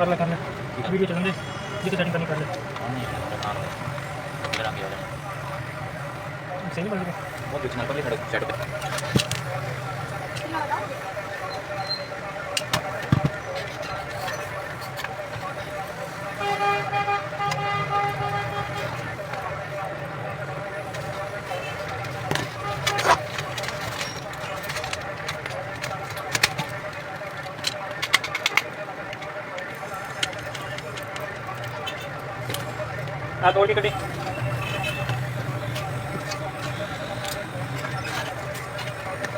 कर ले वीडियो चलन दे जितनी सेटिंग करनी कर ले सही नहीं बन रही बहुत बीच में कर ले खड़े साइड पे आ तोड़ के कटी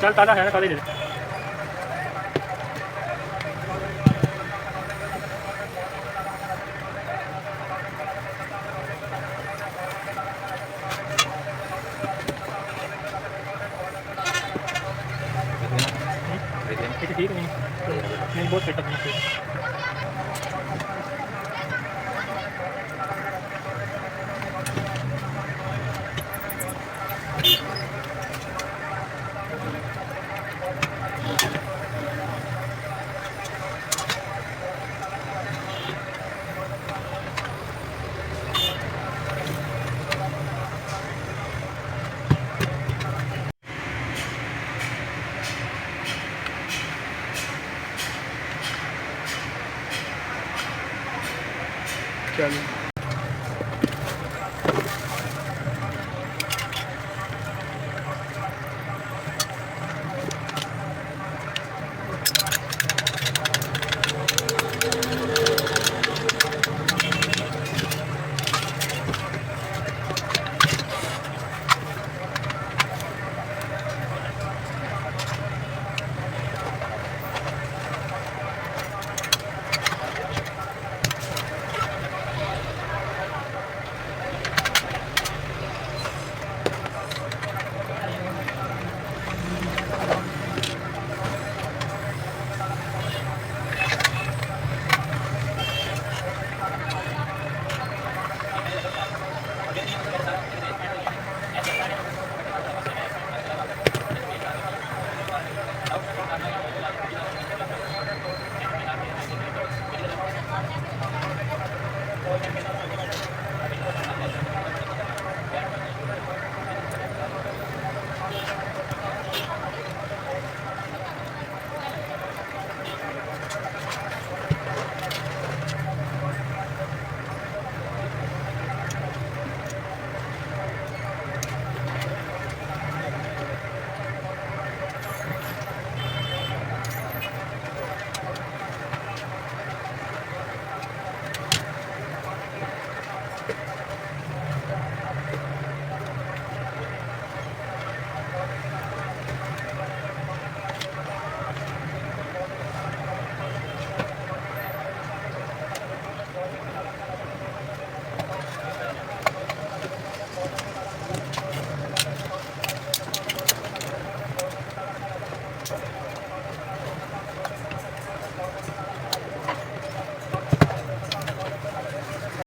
चल ताज़ा है ना ताज़ा ही दे दे ठीक नहीं बहुत सेटअप नहीं चलो